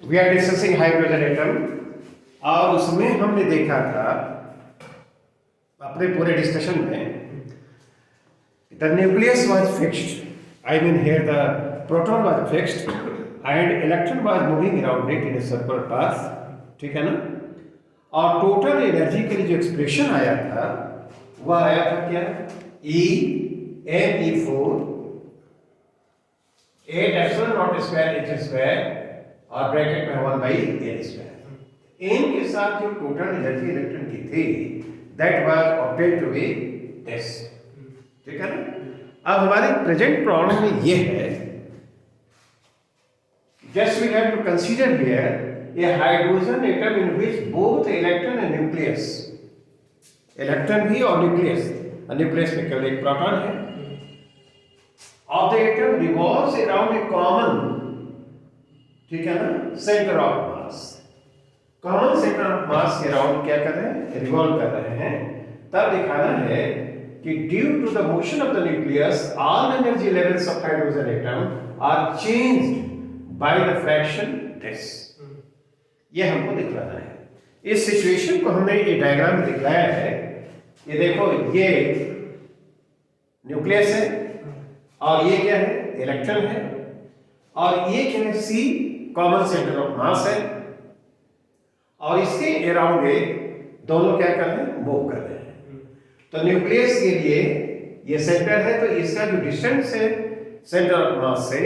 We are discussing hydrogen atom और उसमें हमने देखा था अपने पूरे डिस्कशन में the nucleus was fixed, I mean here the proton was fixed and electron was moving around it in a circular path, ठीक है ना। और टोटल एनर्जी के लिए जो एक्सप्रेशन आया था वह आया था क्या, E(m)(E)4 8 epsilon naught square h square और ब्रैकेट में 1/n स्क्वायर। n के साथ जो टोटल एनर्जी इलेक्ट्रॉन की थी that was obtained to be this, ठीक है ना। अब हमारे प्रेजेंट प्रॉब्लम में ये है, just we have to consider here a hydrogen atom in which both electron and nucleus, electron भी और न्यूक्लियस, न्यूक्लियस में केवल एक प्रोटॉन है, of the atom revolves around a common, ठीक है ना, centre of mass. Common centre of mass के अराउंड क्या कर रहे हैं, रिवॉल्व कर रहे हैं। तब दिखाना है कि due to the motion of the nucleus all energy levels of hydrogen atom are changed by the fraction this. ये हमको दिखलाना है। इस सिचुएशन को हमने ये डायग्राम में दिखलाया है। ये देखो, ये न्यूक्लियस है और ये क्या है, इलेक्ट्रॉन है, और ये क्या है, सी कॉमन सेंटर ऑफ मास है, और इसके अराउंड दोनों क्या कर रहे हैं, मूव कर रहे हैं। तो न्यूक्लियस के लिए ये सेंटर है, तो इसका जो डिस्टेंस है सेंटर ऑफ मास से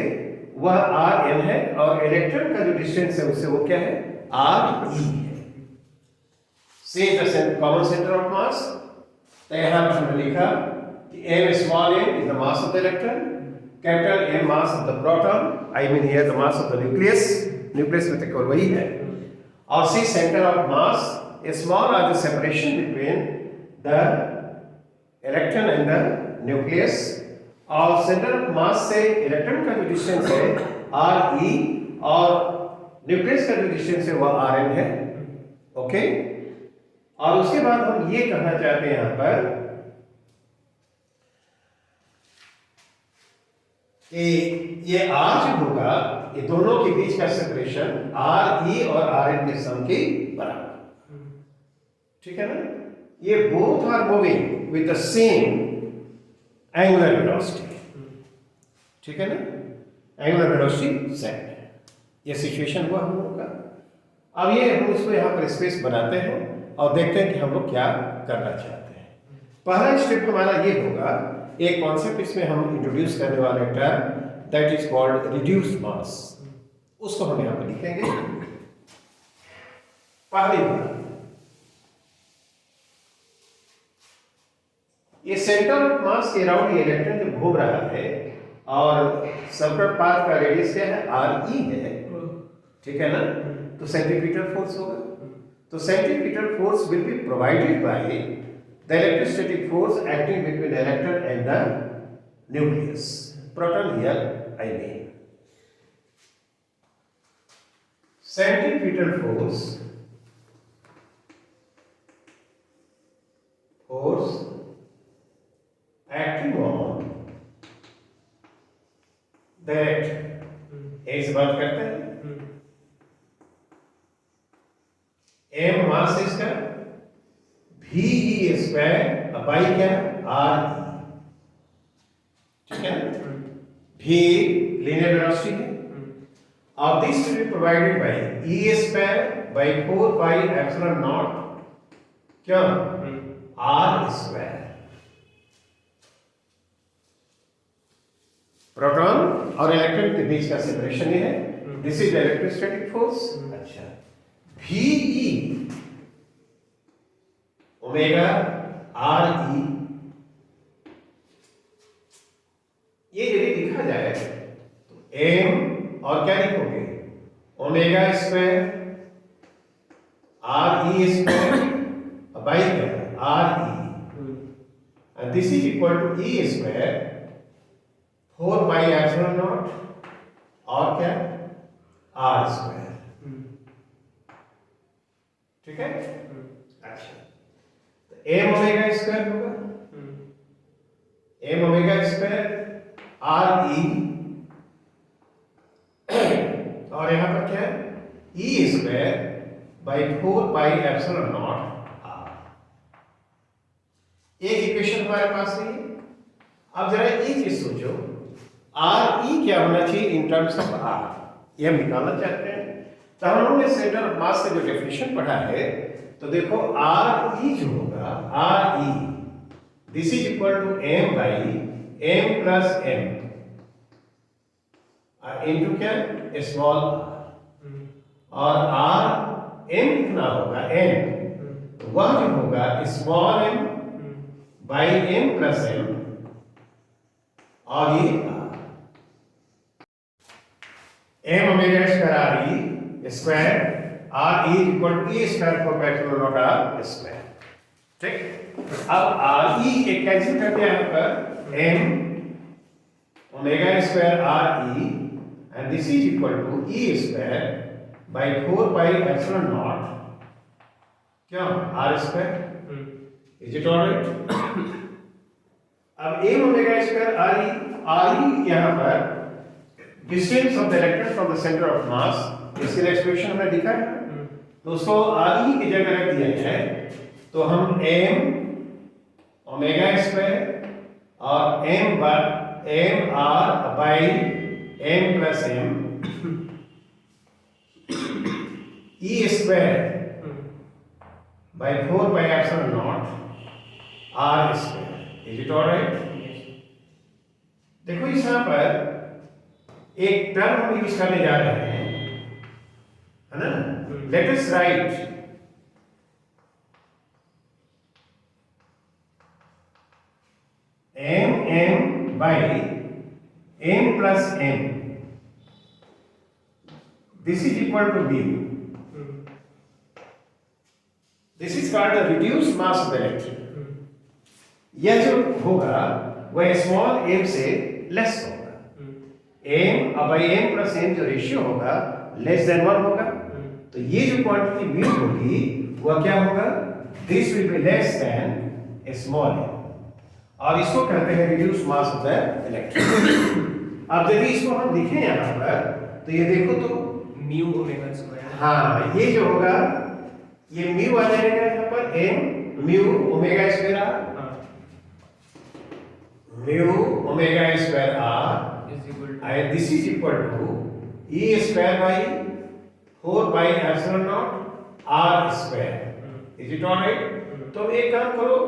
वह Rn है, और इलेक्ट्रॉन का जो डिस्टेंस है उससे वो क्या है, Re है। See the common centre of mass. तो यहां पर हमने लिखा कि m small m is the mass of the electron, capital M mass of the proton, I mean here the mass of the nucleus, nucleus में तो केवल वही है, और C center of mass, small are the separation between the electron and the nucleus, और centre of mass से electron का जो डिस्टेंस है Re, और न्यूक्लियस का जो डिस्टेंस है वह Rn है, ओके। और उसके बाद हम ये कहना चाहते हैं यहां पर कि ये R जो होगा, ये दोनों के बीच का सेपरेशन Re और Rn के सम के बराबर, ठीक है ना। ये both are moving with the same angular velocity, ठीक है ना, एंगुलर वेलोसिटी सेम है। ये सिचुएशन हुआ हम लोग का। अब ये हम इसको यहाँ पर स्पेस बनाते हैं और देखते हैं कि हम लोग क्या करना चाहते हैं। पहला स्टेप हमारा ये होगा, एक कॉन्सेप्ट इसमें हम इंट्रोड्यूस करने वाले term that is called reduced mass, उसको हम यहाँ पर लिखेंगे। पहली बात, ये सेंटर ऑफ मास के अराउंड ये इलेक्ट्रॉन जो घूम रहा है और सर्कुलर पाथ का रेडियस क्या है, Re है, ठीक है ना। तो सेंट्रीपिटल फोर्स होगा, तो centripetal force will be provided by the electrostatic force acting between electron and the nucleus, proton here I mean। Centripetal force acting on that, एक से बात करते हैं, m मास इसका ve स्क्वायर बाई क्या, Re, ठीक है ना। v लीनियर वेलोसिटी है, और this will be provided by e square by 4 pi epsilon not क्या, R स्क्वायर। प्रोटॉन और इलेक्ट्रॉन के बीच का सेपरेशन ये है, दिस इज इलेक्ट्रोस्टैटिक फोर्स। अच्छा, Ve ओमेगा Re, ये यदि लिखा जाए तो m और क्या लिखोगे, omega square Re square by Re, and this is equal to E square 4 pi epsilon naught और क्या, R स्क्वायर, ठीक है। अच्छा, तो m ओमेगा स्क्वायर होगा, m ओमेगा स्क्वायर Re, और यहां पर क्या है E square by 4 pi epsilon naught R. एक इक्वेशन हमारे पास है। अब जरा एक चीज सोचो, आर ई क्या होना चाहिए इन टर्म्स ऑफ आर, ये हम निकालना चाहते हैं। तो हम लोगों ने सेंटर ऑफ मास का जो डेफिनेशन पढ़ा है, तो देखो आर ई जो होगा, R E this is equal to M by M plus M into क्या, स्मॉल आर, और आर एम कितना होगा, एम, वह जो होगा small M by M plus M, और ये M omega square R E square, R E equal to E square for epsilon naught R square. ठीक, अब आर ई एक कैंसिल करते हैं यहाँ पर, M omega square R E and this is equal to e square by 4 pi epsilon naught क्या r square, is it alright? अब m omega square r e यहाँ पर distance of the electron from the center of mass, इसके लिए expression हमने लिखा है, तो उसको r e की जगह रख दिया जाए, तो हम m ओमेगा स्क्वायर और m r by m plus m e square by 4 pi epsilon naught r square, is it alright? देखो इस यहाँ पर एक टर्म हम यूज करने जा रहे हैं, है ना, late us right m by m plus m, this is equal to b, this is called the reduced mass of the electron। यह जो होगा वह स्मॉल m से लेस होगा, m by m plus m जो रेशियो होगा less than 1 होगा, तो ये जो क्वांटिटी म्यू होगी वह क्या होगा, this will be less than small m, और इसको कहते हैं reduce mass of the electron. अब यदि इसको हम लिखें यहाँ पर, तो ये देखो तो म्यू ओमेगा स्क्वायर, हाँ ये जो होगा ये म्यू आ जाएगा यहाँ पर, m mu omega square r, mu omega square r is equal to, and this is equal to e square by 4 pi epsilon naught r square, is it alright? तो एक काम करो,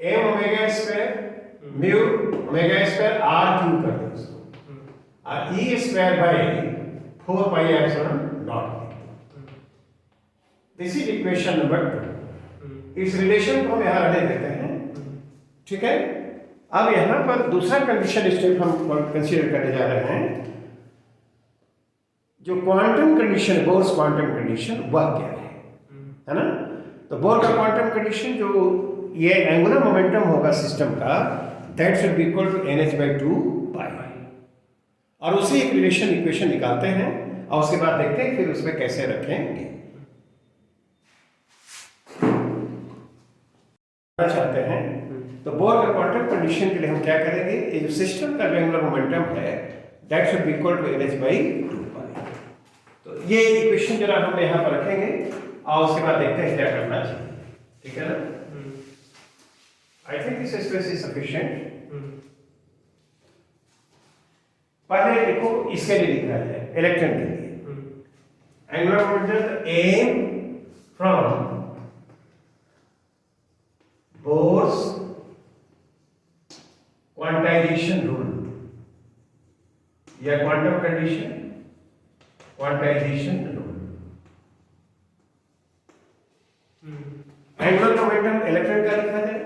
m omega square mu omega square r cube कर दो उसको, और e square by 4 pi epsilon naught, this is equation number 2। इस relation को हम यहाँ रहने देते हैं, ठीक है। अब यहाँ पर दूसरा कंडीशन स्टेप हम कंसीडर करने जा रहे हैं, जो quantum condition, Bohr's quantum condition, वह क्या है ना। तो बोर का क्वांटम कंडीशन जो ये एंगुलर मोमेंटम होगा सिस्टम का, that should be equal to nh/2 pi, और उसी एक रिलेशन इक्वेशन निकालते हैं और उसके बाद देखते हैं फिर उसमें कैसे रखेंगे। चाहते हैं तो बोर का क्वांटम कंडीशन के लिए हम क्या करेंगे, ये जो सिस्टम का जो एंगुलर मोमेंटम है that should be equal to nh/2 pi. तो ये इक्वेशन जरा हम यहाँ पर रखेंगे और उसके बाद देखते हैं क्या करना चाहिए, ठीक है ना। I think this space is sufficient. पहले देखो इसके लिए लिखा जाए, इलेक्ट्रॉन के लिए angular momentum M from Bohr's quantization rule या quantum condition, quantization rule. Angular momentum electron का लिखा जाए,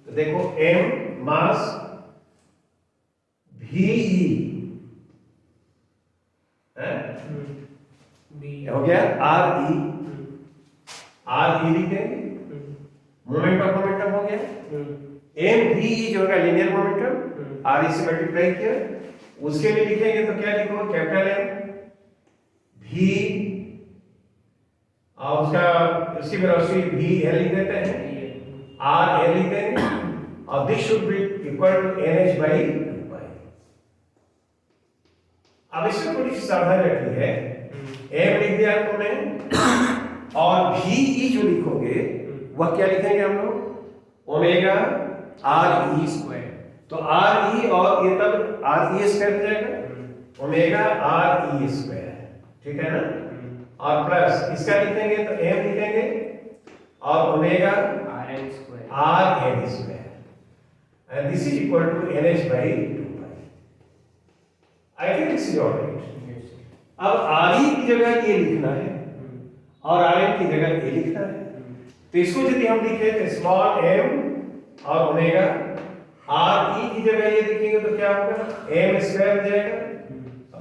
तो देखो m मास ve हो गया, re लिखेंगे, मोमेंट ऑफ मोमेंटम हो गया, m v जो होगा लीनियर मोमेंटम, r से मल्टीप्लाई किया, उसके लिए लिखेंगे तो क्या लिखो, कैपिटल M v और उसकी वेलोसिटी v l लिख देते हैं, r l लिख देंगे, और this should be equal to nh/2 pi. अब इसमें थोड़ी सी सावधानी रखनी है, m लिख लिख दिया तुमने, और VE जो लिखोगे वह क्या लिखेंगे हम लोग, ओमेगा RE स्क्वायर। तो RE और ये तब RE स्क्वायर हो जाएगा, ओमेगा RE स्क्वायर, ठीक है ना। और प्लस इसका लिखेंगे तो m लिखेंगे और omega RN square. RN square, and this is equal to NH by 2 pi. I think this is alright. अब RE की जगह ये लिखना है और RN की जगह ये लिखना है, तो इसको यदि हम लिखें तो स्मॉल m और ओमेगा RE की जगह ये लिखेंगे तो क्या होगा, m स्क्वायर हो जाएगा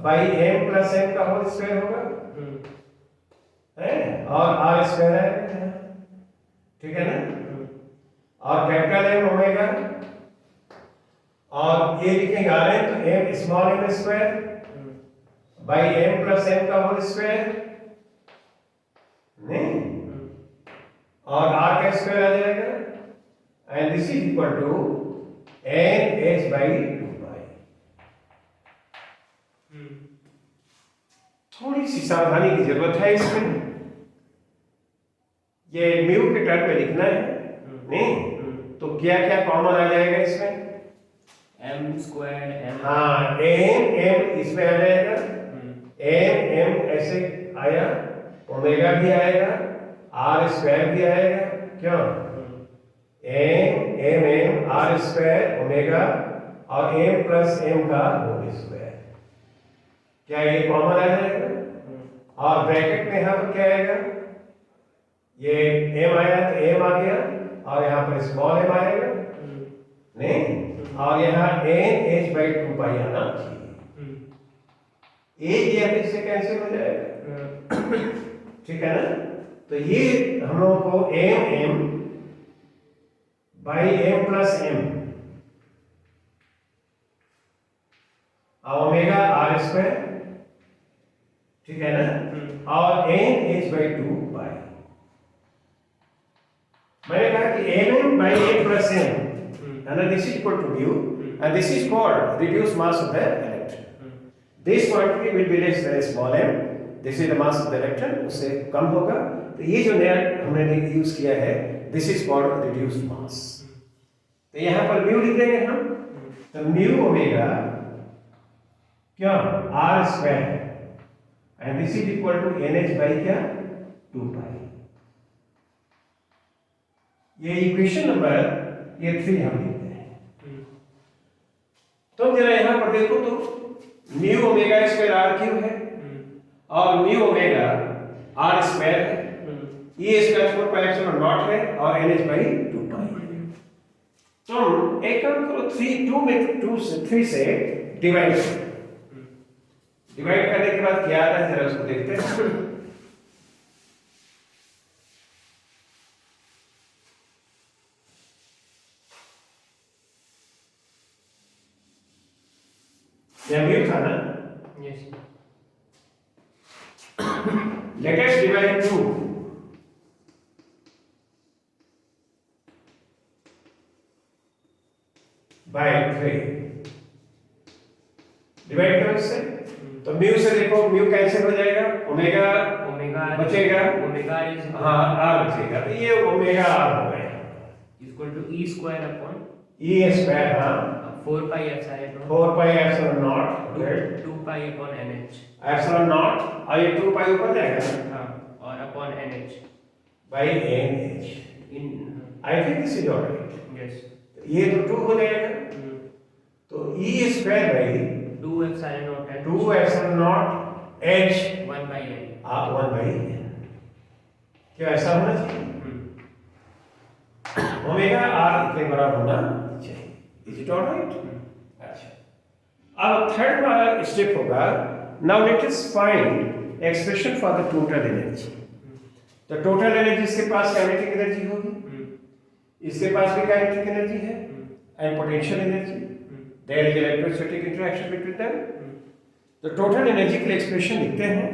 बाई m प्लस m का होल स्क्वायर होगा है, और R स्क्वायर है, ठीक है ना। और कैपिटल M ओमेगा और ये लिखेंगे RN तो m small m square by m plus m का होल स्क्वायर नहीं, और R का स्क्वायर आ जाएगा, and this is equal to NH by 2 pi। थोड़ी सी सावधानी की जरूरत है इसमें, ये म्यू के टर्म में लिखना है नहीं, तो क्या क्या कॉमन आ जाएगा इसमें, M स्क्वायर M। हाँ m इसमें आ जाएगा, m ऐसे आया, ओमेगा भी आएगा, R स्क्वायर भी आएगा, क्यों m R स्क्वायर ओमेगा और m प्लस m का होल स्क्वायर, क्या ये कॉमन आ जाएगा, और ब्रैकेट में यहाँ पर क्या आएगा, ये m आया तो m आ गया और यहाँ पर स्मॉल m आएगा नहीं, और यहाँ NH by 2 pi आना चाहिए, एक या इससे कैंसिल हो जाएगा, ठीक है ना। तो ये हम लोगों को m by m plus m omega R square, ठीक है ना, और NH by 2 pi। मैंने कहा कि mm by m plus m and this is equal to mu and this is called reduced mass of the electron. This quantity will be less than small m, this is the mass of the electron, उससे कम होगा, तो ये जो नया हमने use किया है this is called reduced mass। तो यहाँ पर mu लिख देंगे हम, तो mu ओमेगा क्या R square and this is equal to NH by क्या 2 pi। ये इक्वेशन नंबर ये 3 हम लिखते हैं। तो जरा यहाँ पर देखो तो mu omega square R cube है और म्यू ओमेगा R स्क्वायर है, ये स्क्वायर 4 पाई एप्सिलॉन नॉट है और NH by 2 पाई। तुम एक काम करो 2 में 2 से 3 से डिवाइड करो, डिवाइड करने के बाद क्या आता है जरा उसको देखते हैं। यह म्यू था ना, yes. Let us divide 2 by 3, divide करो इससे, तो म्यू से देखो म्यू कैंसिल हो जाएगा, ओमेगा ओमेगा बचेगा, ओमेगा इज हाँ R बचेगा, तो ये ओमेगा R हो गया equal to E square upon E square, हाँ 4 pi epsilon 4 pi epsilon naught 2 pi upon NH। Epsilon naught और ये 2 पाई ऊपर जाएगा ना हाँ, और अपॉन NH बाई NH। इन I think this is alright, yes. ये तो 2 हो जाएगा, तो E square by 2 epsilon not है 2 epsilon naught H 1 by N। 1 by N, क्या ऐसा होना चाहिए, ओमेगा R इतने बड़ा होना चाहिए, इज इट ऑलराइट। अच्छा, अब थर्ड वाला स्टेप होगा, now let us find expression for the total energy. तो टोटल एनर्जी इसके पास काइनेटिक एनर्जी होगी, इसके पास भी काइनेटिक एनर्जी है and potential energy, there is electrostatic interaction between them. तो टोटल एनर्जी के लिए एक्सप्रेशन लिखते हैं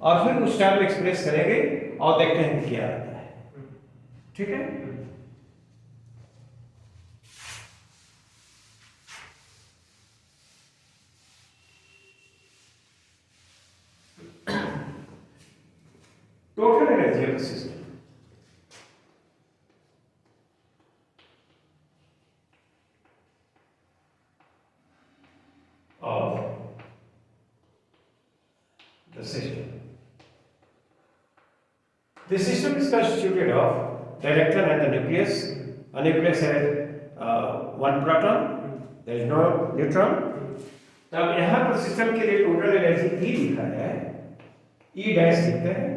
और फिर उस टर्म एक्सप्रेस करेंगे और देखते हैं कि क्या आता है, ठीक है। Total energy of the system. Of the system. The system is constituted of the electron and the nucleus. A nucleus has one proton. There is no neutron. तब यहाँ पर सिस्टम के लिए टोटल एनर्जी E लिखा है, E dash लिखते हैं,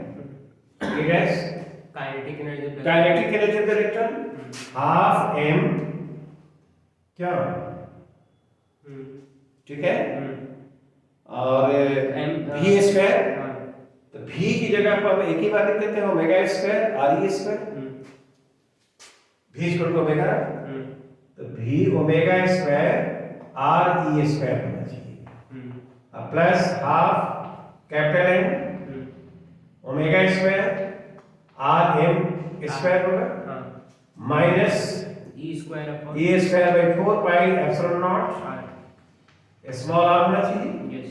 E dash kinetic energy of the electron half m क्या ठीक है, और v स्क्वायर, तो v की जगह पर हम एक ही बात लिख देते हैं omega square R E square, v equal to omega, तो v omega square R E square होना चाहिए, अब plus half capital M omega square R M square होगा minus E square by 4 pi epsilon naught small R होना चाहिए। Yes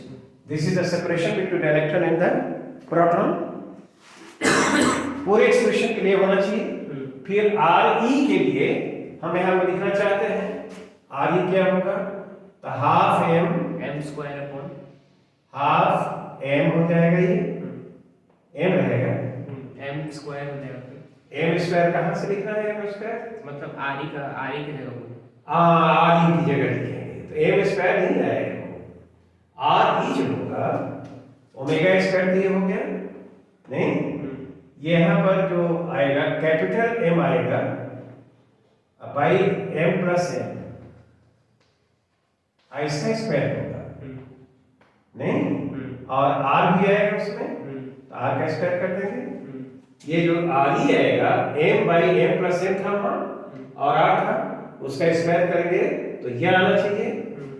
This is the separation between the electron and the proton. पूरे expression के लिए होना चाहिए। फिर आर ई के लिए हम यहाँ पर लिखना चाहते हैं आर ई क्या होगा, तो half M square upon half M हो जाएगा, ये एम रहेगा, एम स्क्वायर हो जाएगा। एम स्क्वायर कहाँ से लिखना है, एम स्क्वायर मतलब आर ई की जगह आर ई की जगह लिखेंगे, तो एम स्क्वायर नहीं आएगा, आर ई जो होगा ओमेगा स्क्वायर दिए हो गया नहीं, ये यहाँ पर जो आएगा कैपिटल एम आएगा बाई एम प्लस एम, इसका स्क्वायर होगा नहीं, और आर भी आएगा उसमें, तो आर का स्क्वायर कर देंगे, ये जो आर ई आएगा M by M plus M था वहां और आर था, उसका स्क्वायर करेंगे तो ये आना चाहिए,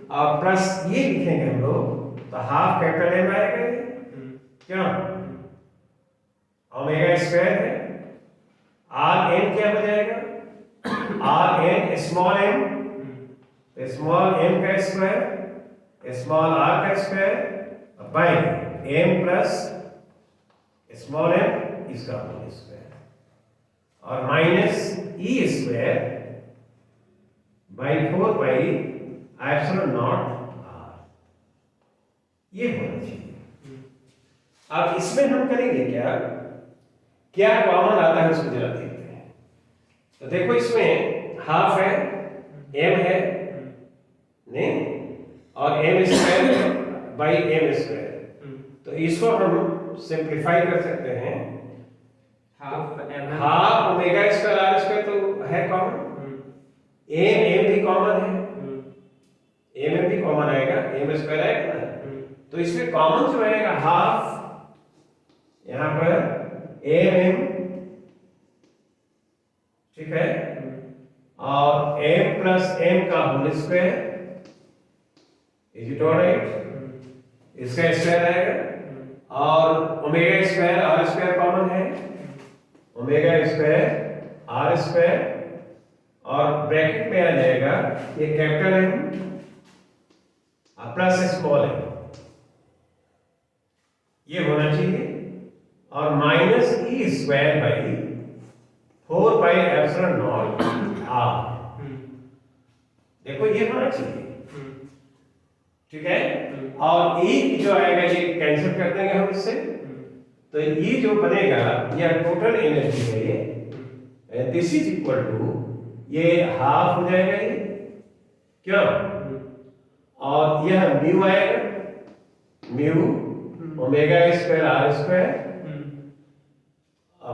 और प्लस ये लिखेंगे हम लोग, तो हाफ कैपिटल एम आएगा ये क्या, ओमेगा स्क्वायर है, आर एन क्या हो जाएगा, R N small M, small M का स्क्वायर स्मॉल आर का square by M plus small M इसका होल स्क्वायर, और minus E square by 4 pi epsilon naught R, ये होना चाहिए। अब इसमें हम करेंगे क्या क्या कॉमन आता है उसको जरा देखते हैं, तो देखो इसमें हाफ है, एम है नहीं, और M square by M square, तो इसको हम सिंप्लीफाई कर सकते हैं, half omega square R square तो है कॉमन, एम भी कॉमन है, एम भी कॉमन आएगा, एम स्क्वायर आएगा ना, तो इसमें कॉमन जो आएगा हाफ, यहाँ पर एम ठीक है, और एम प्लस एम का whole square, is it alright, इसका स्क्वायर आएगा, और omega square R square common है, ओमेगा स्क्वायर आर स्क्वायर, और ब्रैकेट में आ जाएगा ये capital M plus small M, ये होना चाहिए, और minus E square by 4 pi epsilon naught R, देखो ये होना चाहिए ठीक है, और ई जो आएगा ये कैंसिल कर देंगे हम इससे, तो ये जो बनेगा ये टोटल एनर्जी है, ये दिस इज इक्वल टू ये हाफ हो जाएगा ये क्या, और यह म्यू आएगा, mu omega square R square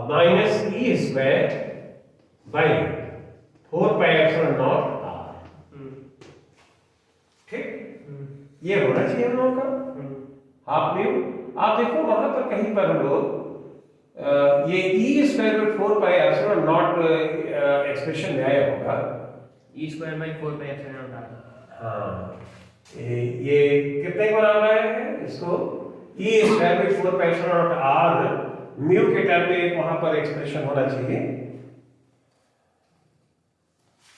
minus E square by 4 pi epsilon naught R, ठीक, ये होना चाहिए हम लोगों का हाफ म्यू। आप देखो वहां पर कहीं पर हम लोग ये ई स्क्वायर में 4 पाई एप्सिलॉन नॉट एक्सप्रेशन में आया होगा, E square by 4 pi epsilon naught R, हाँ ये कितने को नाम आया है इसको, E square by 4 pi epsilon naught R mu के टर्म में एक वहां पर एक्सप्रेशन होना चाहिए,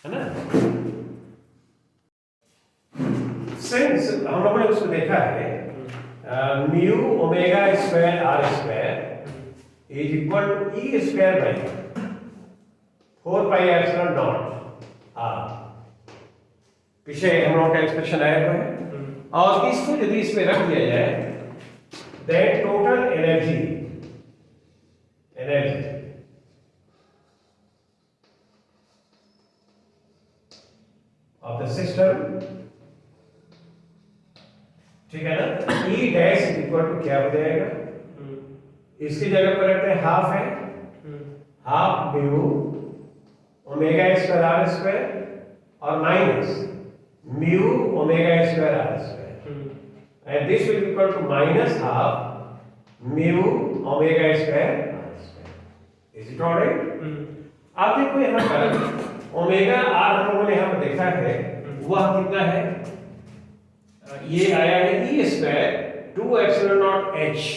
है ना, सिंस हम लोगों ने उसको देखा है mu omega square R square is equal to E square by 4 pi epsilon naught R. पीछे हम लोगों का एक्सप्रेशन आया हुआ है, और इसको यदि इसमें रख दिया जाए, then total energy of the system, ठीक है ना, E dash is equal to क्या हो जाएगा, इसकी जगह पर रखते हैं हाफ है, half mu omega square R square और minus mu omega square R square, and this will be equal to minus half mu omega square r square. Is it alright? आप देखो यहाँ पर ओमेगा आर हम लोगों ने यहाँ पर देखा है, वह कितना है, ये आया है E square 2 epsilon naught h।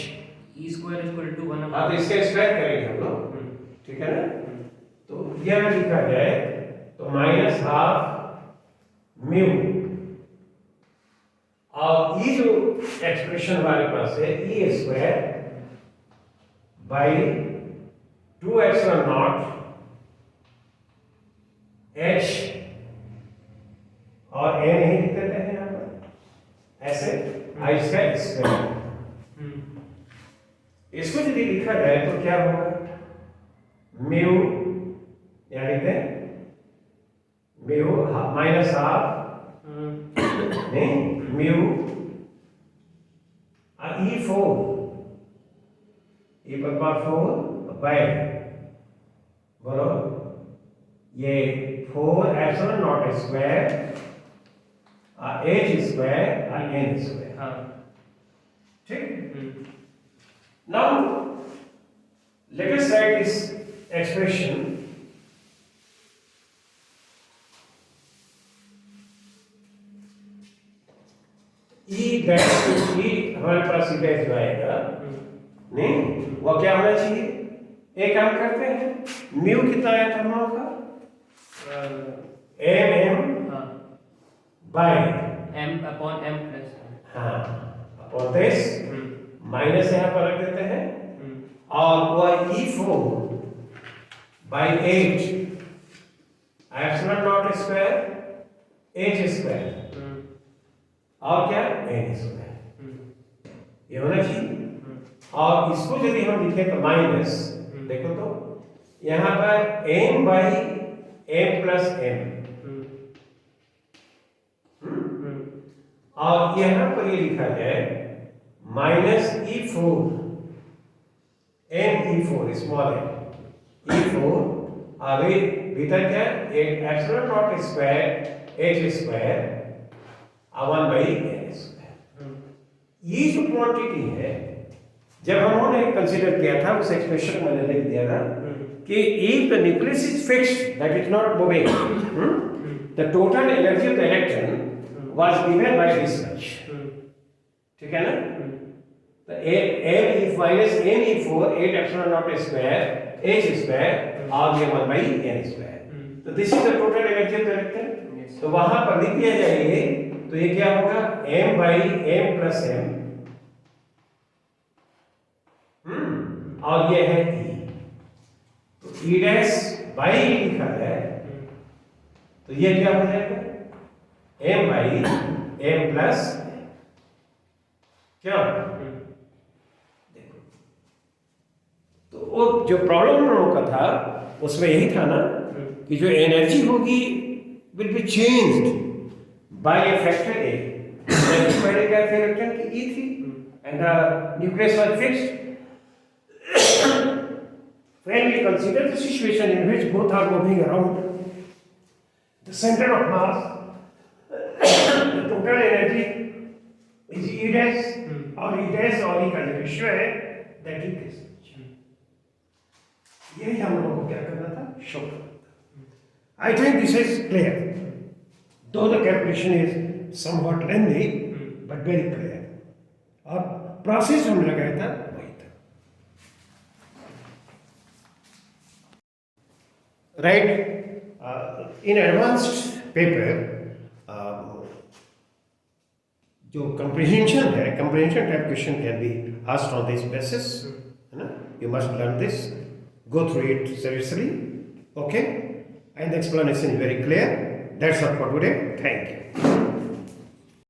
E square equal to 1 आप इसका स्क्वायर करेंगे हम लोग, ठीक है ना, तो यह लिखा जाए तो माइनस हाफ म्यू, और ये जो एक्सप्रेशन हमारे पास है E square by 2 epsilon naught h और n ही लिख देते हैं यहाँ पर ऐसे, आई स्क्वायर स्क्वायर। इसको यदि लिखा जाए तो क्या होगा, म्यू या लिखते हैं म्यू माइनस हाफ नहीं म्यू E4 E पर 4 बाय बोलो ये 4 epsilon naught square h square और n स्क्वायर, हाँ ठीक। Now let us write this expression, E dash two E हमारे पास ई डैश जो आएगा, नहीं वो क्या होना चाहिए, एक काम करते हैं, म्यू कितना आया था हम लोगों का, एम एम हाँ by m upon m plus, हाँ अपॉन दिस माइनस यहाँ पर रख देते हैं, और वह E4 by 8 epsilon naught square h square और क्या n स्क्वायर, ये होना चाहिए। और इसको यदि हम लिखें तो माइनस, देखो तो यहाँ पर m by m plus m, और यहाँ पर ये लिखा जाए minus E4 m E4 small m E4, और भीतर क्या एक epsilon naught square h square 1 by n square. ये जो क्वांटिटी है, जब हम लोगों कंसीडर किया था उस एक्सप्रेशन में मैंने लिख दिया था कि if the nucleus is fixed, that is not moving, the total energy of the electron was given by this much, ठीक है ना, तो m if minus n E4 8 epsilon naught square h square और ये 1 by n square, तो this is the total energy of the electron। तो वहां पर लिख दिया जाएगा, तो ये क्या होगा m by m plus m, और ये है e, तो e डैश by लिखा है, तो ये क्या हो जाएगा m by m plus क्या, देखो तो वो जो प्रॉब्लम हम लोगों का था उसमें यही था ना कि जो एनर्जी होगी will be changed by A factor a, पहले क्या थे इलेक्ट्रॉन की e थी and the nucleus was fixed. When we consider the situation in which both are moving around the center of mass, the total energy is E dash, और E dash और E का जो ratio है that is this। यही हम लोगों को क्या करना था, शो करना था। I think this is clear, though the calculation is somewhat lengthy, but very clear। और प्रोसेस हमने लगाया था वही था, right? In advanced paper, जो comprehension है, comprehension type question can be asked on this basis, है ना? You must learn this. Go through it seriously. Okay? And the explanation is very clear. That's all for today. Thank you.